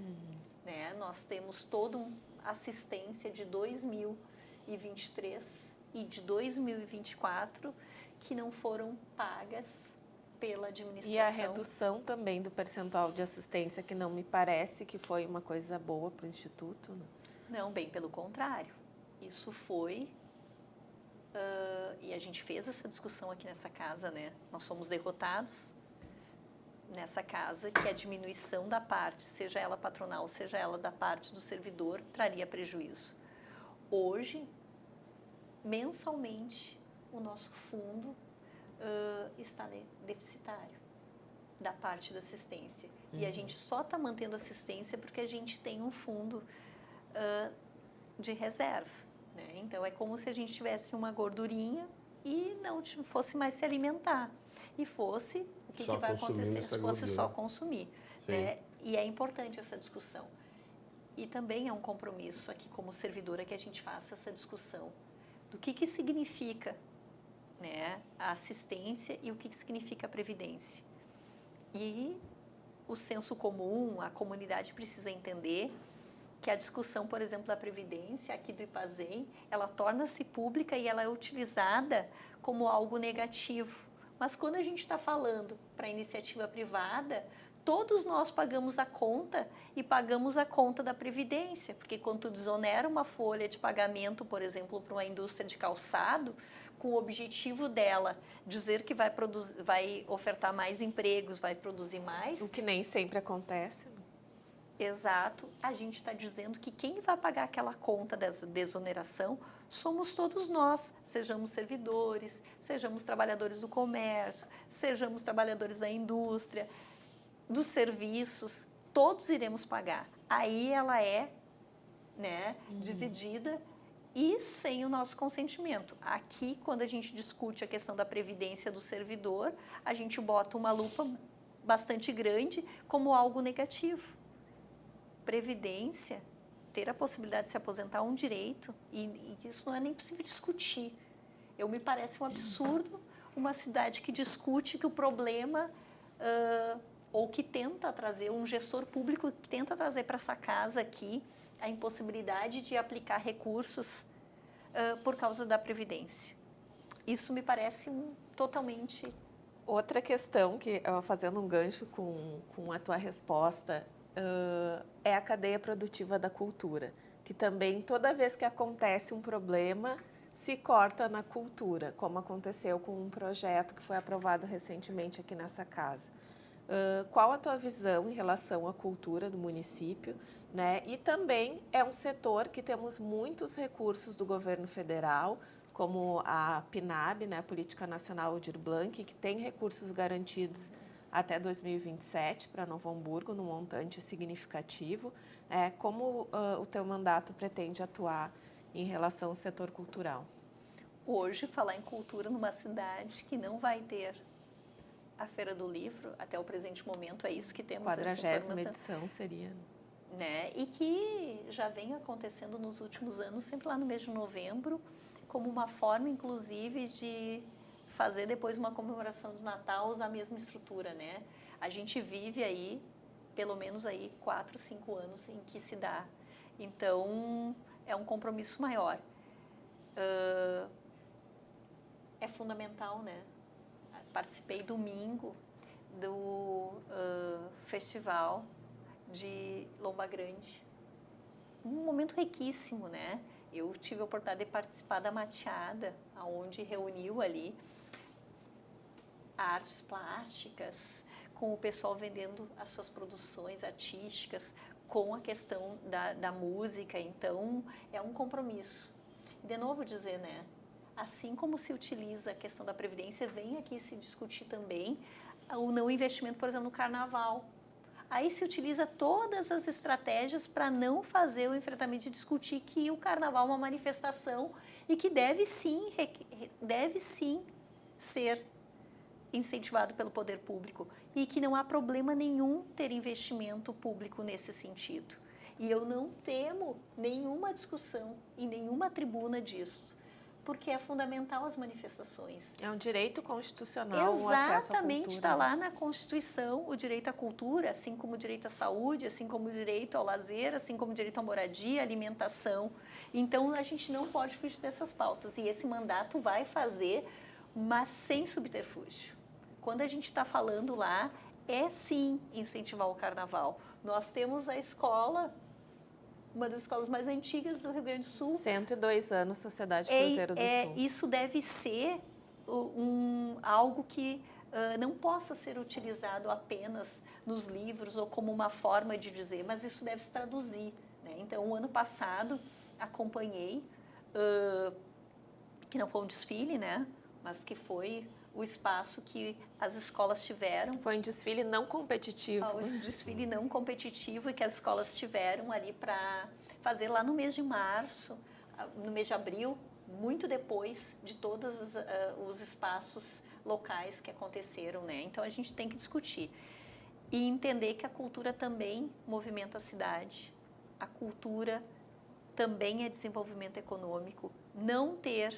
né? Nós temos toda uma assistência de 2023 e de 2024 que não foram pagas pela administração.
E a redução também do percentual de assistência, que não me parece que foi uma coisa boa para o Instituto, né?
Não, bem pelo contrário. Isso foi... e a gente fez essa discussão aqui nessa casa, né? Nós somos derrotados nessa casa que a diminuição da parte, seja ela patronal, seja ela da parte do servidor, traria prejuízo. Hoje, mensalmente, o nosso fundo está deficitário da parte da assistência. E a gente só está mantendo assistência porque a gente tem um fundo de reserva, né? Então, é como se a gente tivesse uma gordurinha e não fosse mais se alimentar. E fosse, o que vai acontecer? Se fosse só consumir, né? E é importante essa discussão. E também é um compromisso aqui como servidora que a gente faça essa discussão do que significa, né, a assistência e o que significa a previdência. E o senso comum, a comunidade precisa entender que a discussão, por exemplo, da previdência aqui do IPAZEM, ela torna-se pública e ela é utilizada como algo negativo. Mas quando a gente está falando para a iniciativa privada, todos nós pagamos a conta e pagamos a conta da previdência, porque quando tu desonera uma folha de pagamento, por exemplo, para uma indústria de calçado, com o objetivo dela dizer que vai ofertar mais empregos, vai produzir mais.
O que nem sempre acontece.
Exato. A gente está dizendo que quem vai pagar aquela conta dessa desoneração somos todos nós, sejamos servidores, sejamos trabalhadores do comércio, sejamos trabalhadores da indústria, dos serviços, todos iremos pagar. Aí ela é, né, dividida e sem o nosso consentimento. Aqui, quando a gente discute a questão da previdência do servidor, a gente bota uma lupa bastante grande como algo negativo. Previdência, ter a possibilidade de se aposentar é um direito e isso não é nem possível discutir. Me parece um absurdo uma cidade que discute que o problema, ou que tenta trazer, um gestor público que tenta trazer para essa casa aqui a impossibilidade de aplicar recursos por causa da Previdência. Isso me parece totalmente...
Outra questão, que fazendo um gancho com a tua resposta, é a cadeia produtiva da cultura, que também, toda vez que acontece um problema, se corta na cultura, como aconteceu com um projeto que foi aprovado recentemente aqui nessa casa. Qual a tua visão em relação à cultura do município, né? E também é um setor que temos muitos recursos do governo federal, como a PNAB, né, a Política Nacional Aldir Blanc, que tem recursos garantidos até 2027 para Novo Hamburgo, num montante significativo. Como o teu mandato pretende atuar em relação ao setor cultural?
Hoje, falar em cultura numa cidade que não vai ter a Feira do Livro, até o presente momento, é isso que temos.
40ª edição seria.
Né? E que já vem acontecendo nos últimos anos, sempre lá no mês de novembro, como uma forma, inclusive, de fazer depois uma comemoração do Natal, usar a mesma estrutura, né? A gente vive aí, pelo menos aí, 4, 5 anos em que se dá. Então, é um compromisso maior. É fundamental, né? Participei domingo do festival de Lomba Grande. Um momento riquíssimo, né? Eu tive a oportunidade de participar da mateada, onde reuniu ali artes plásticas, com o pessoal vendendo as suas produções artísticas, com a questão da música. Então, é um compromisso. De novo dizer, né? Assim como se utiliza a questão da Previdência, vem aqui se discutir também o não investimento, por exemplo, no Carnaval. Aí se utiliza todas as estratégias para não fazer o enfrentamento e discutir que o Carnaval é uma manifestação e que deve sim ser incentivado pelo poder público e que não há problema nenhum ter investimento público nesse sentido. E eu não temo nenhuma discussão em nenhuma tribuna disso. porque é fundamental as manifestações.
É um direito constitucional o acesso à
Exatamente,
cultura.
está lá na Constituição o direito à cultura, assim como o direito à saúde, assim como o direito ao lazer, assim como o direito à moradia, alimentação. Então, a gente não pode fugir dessas pautas. E esse mandato vai fazer, mas sem subterfúgio. Quando a gente está falando lá, é sim incentivar o carnaval. Nós temos a escola, uma das escolas mais antigas do Rio Grande do Sul.
102 anos, Sociedade Cruzeiro do Sul.
Isso deve ser algo que não possa ser utilizado apenas nos livros ou como uma forma de dizer, mas isso deve se traduzir, né? Então, o ano passado, acompanhei, que não foi um desfile, né? Mas que foi o espaço que as escolas tiveram.
Foi um desfile não competitivo.
O desfile não competitivo e que as escolas tiveram ali para fazer lá no mês de março, no mês de abril, muito depois de todos os espaços locais que aconteceram, né? Então, a gente tem que discutir e entender que a cultura também movimenta a cidade, a cultura também é desenvolvimento econômico. Não ter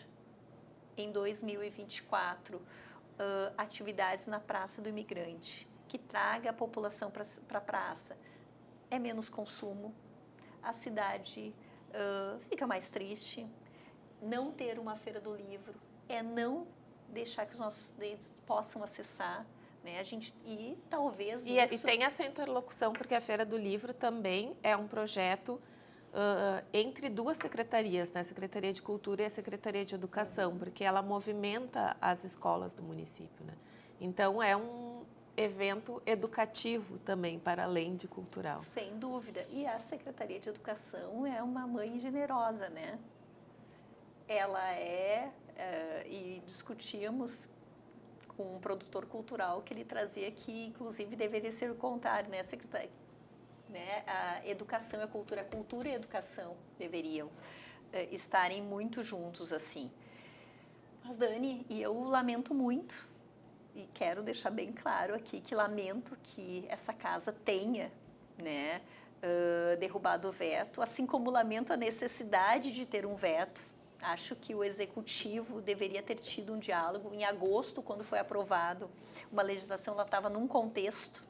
em 2024 atividades na Praça do Imigrante, que traga a população para a praça, é menos consumo, a cidade fica mais triste. Não ter uma feira do livro é não deixar que os nossos estudantes possam acessar, né? E talvez
E tem essa interlocução, porque a Feira do Livro também é um projeto entre duas secretarias, né? A Secretaria de Cultura e a Secretaria de Educação, porque ela movimenta as escolas do município, né? Então, é um evento educativo também, para além de cultural.
Sem dúvida. E a Secretaria de Educação é uma mãe generosa, né? Ela e discutíamos com um produtor cultural que ele trazia que, inclusive, deveria ser o contrário, né? A educação e a cultura e a educação deveriam estarem muito juntos, assim. Mas, Dani, e eu lamento muito, e quero deixar bem claro aqui que lamento que essa casa tenha, né, derrubado o veto, assim como lamento a necessidade de ter um veto. Acho que o Executivo deveria ter tido um diálogo. Em agosto, quando foi aprovado uma legislação, ela estava num contexto.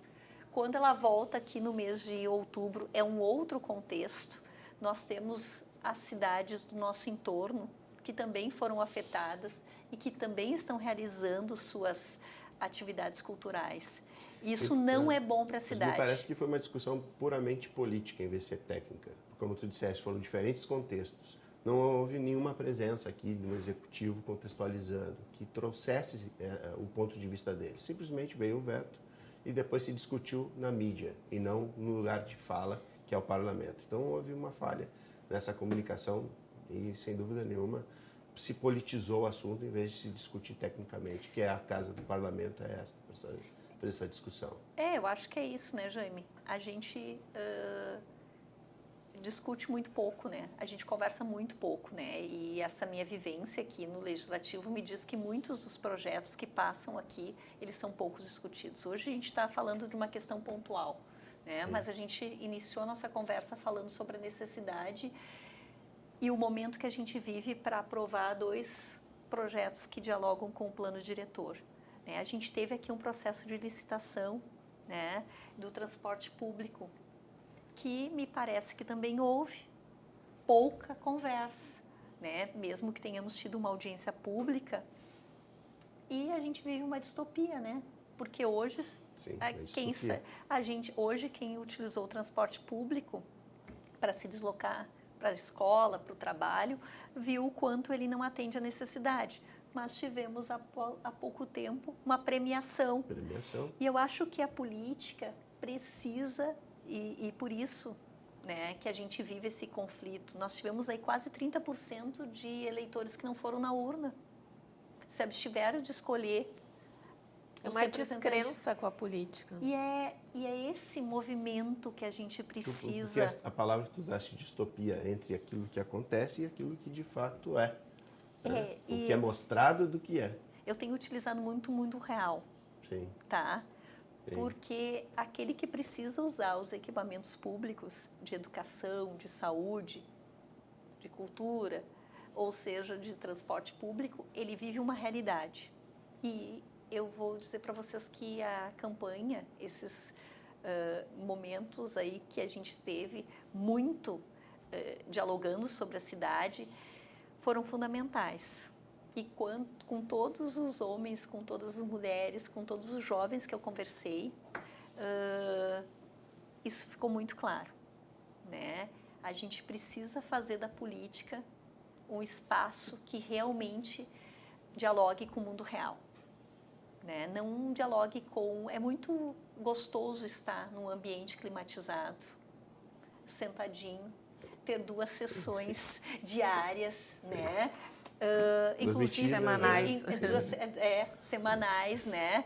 Quando ela volta aqui no mês de outubro, é um outro contexto. Nós temos as cidades do nosso entorno que também foram afetadas e que também estão realizando suas atividades culturais. Isso não é bom para a cidade.
Me parece que foi uma discussão puramente política, em vez de ser técnica. Como tu disseste, foram diferentes contextos. Não houve nenhuma presença aqui de um executivo contextualizando, que trouxesse o ponto de vista dele. Simplesmente veio o veto e depois se discutiu na mídia e não no lugar de fala, que é o parlamento. Então, houve uma falha nessa comunicação e, sem dúvida nenhuma, se politizou o assunto em vez de se discutir tecnicamente, que é a casa do parlamento, é esta, para essa discussão.
Eu acho que é isso, né, Jaime? A gente discute muito pouco, né? A gente conversa muito pouco, né? E essa minha vivência aqui no Legislativo me diz que muitos dos projetos que passam aqui, eles são pouco discutidos. Hoje a gente está falando de uma questão pontual, né? Mas a gente iniciou a nossa conversa falando sobre a necessidade e o momento que a gente vive para aprovar 2 projetos que dialogam com o plano diretor, né? A gente teve aqui um processo de licitação, né, do transporte público, que me parece que também houve pouca conversa, né? Mesmo que tenhamos tido uma audiência pública, e a gente vive uma distopia, né? Porque hoje, quem utilizou o transporte público para se deslocar para a escola, para o trabalho, viu o quanto ele não atende à necessidade. Mas tivemos há pouco tempo uma premiação. E eu acho que a política precisa, e por isso, né, que a gente vive esse conflito. Nós tivemos aí quase 30% de eleitores que não foram na urna, se abstiveram de escolher.
É uma descrença com a política.
E é esse movimento que a gente precisa.
Porque a palavra que tu usaste, distopia, entre aquilo que acontece e aquilo que de fato é. Né? O que é mostrado do que é.
Eu tenho utilizado muito mundo real.
Sim.
Tá?
Sim.
Porque aquele que precisa usar os equipamentos públicos de educação, de saúde, de cultura, ou seja, de transporte público, ele vive uma realidade. E eu vou dizer para vocês que a campanha, esses momentos aí que a gente esteve muito dialogando sobre a cidade, foram fundamentais. E com todos os homens, com todas as mulheres, com todos os jovens que eu conversei, isso ficou muito claro, né? A gente precisa fazer da política um espaço que realmente dialogue com o mundo real, né? Não dialogue com... É muito gostoso estar num ambiente climatizado, sentadinho, ter 2 sessões diárias, né? Inclusive
semanais,
semanais, né?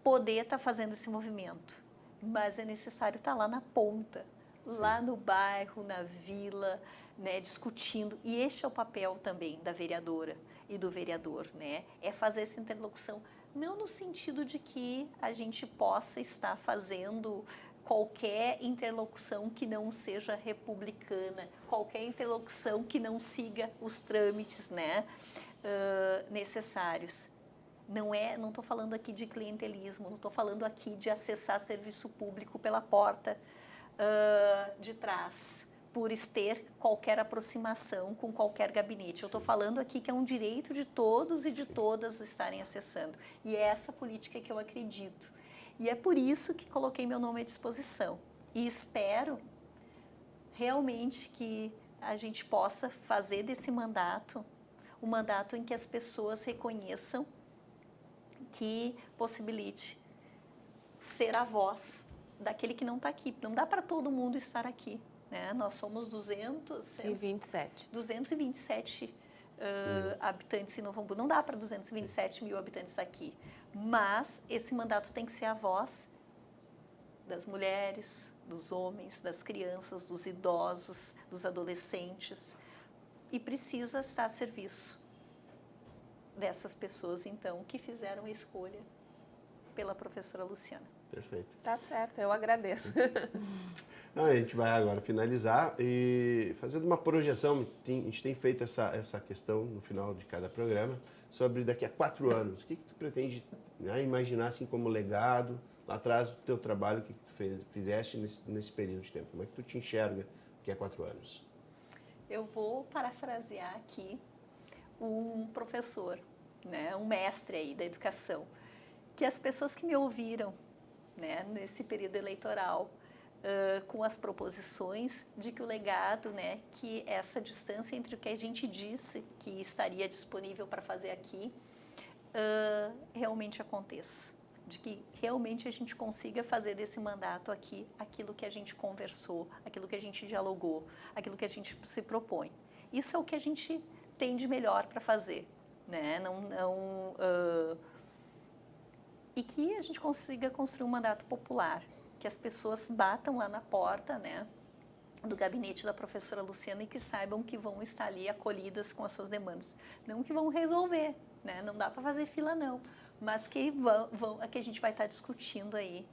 Poder estar fazendo esse movimento, mas é necessário estar lá na ponta, lá no bairro, na vila, né, discutindo. E este é o papel também da vereadora e do vereador, né? É fazer essa interlocução, não no sentido de que a gente possa estar fazendo qualquer interlocução que não seja republicana, qualquer interlocução que não siga os trâmites, né, necessários. Não estou falando aqui de clientelismo, não estou falando aqui de acessar serviço público pela porta de trás, por ter qualquer aproximação com qualquer gabinete. Eu estou falando aqui que é um direito de todos e de todas estarem acessando. E é essa política que eu acredito. E é por isso que coloquei meu nome à disposição. E espero realmente que a gente possa fazer desse mandato um mandato em que as pessoas reconheçam, que possibilite ser a voz daquele que não está aqui. Não dá para todo mundo estar aqui, né? Nós somos 227 habitantes em Novo Hamburgo. Não dá para 227 mil habitantes aqui. Mas esse mandato tem que ser a voz das mulheres, dos homens, das crianças, dos idosos, dos adolescentes. E precisa estar a serviço dessas pessoas, então, que fizeram a escolha pela professora Luciana.
Perfeito.
Tá certo, eu agradeço.
A gente vai agora finalizar e fazendo uma projeção. A gente tem feito essa questão no final de cada programa sobre daqui a 4 anos. O que tu pretende, né, imaginar assim como legado lá atrás do teu trabalho que tu fizeste nesse período de tempo? Como é que tu te enxerga daqui a 4 anos?
Eu vou parafrasear aqui um professor, né, um mestre aí da educação, que as pessoas que me ouviram, né, nesse período eleitoral, com as proposições de que o legado, né, que essa distância entre o que a gente disse que estaria disponível para fazer aqui, realmente aconteça. De que realmente a gente consiga fazer desse mandato aqui aquilo que a gente conversou, aquilo que a gente dialogou, aquilo que a gente se propõe. Isso é o que a gente tem de melhor para fazer, né? E que a gente consiga construir um mandato popular, que as pessoas batam lá na porta, né, do gabinete da professora Luciana e que saibam que vão estar ali acolhidas com as suas demandas. Não que vão resolver, né? Não dá para fazer fila não, mas que que a gente vai estar discutindo aí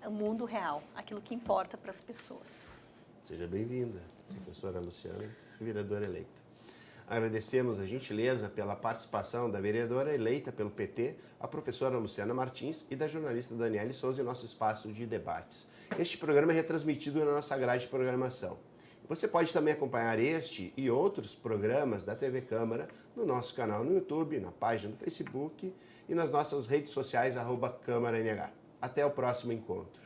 o mundo real, aquilo que importa para as pessoas.
Seja bem-vinda, professora Luciana, vereadora eleita. Agradecemos a gentileza pela participação da vereadora eleita pelo PT, a professora Luciana Martins, e da jornalista Daniele Souza em nosso espaço de debates. Este programa é retransmitido na nossa grade de programação. Você pode também acompanhar este e outros programas da TV Câmara no nosso canal no YouTube, na página do Facebook e nas nossas redes sociais @CâmaraNH. Até o próximo encontro.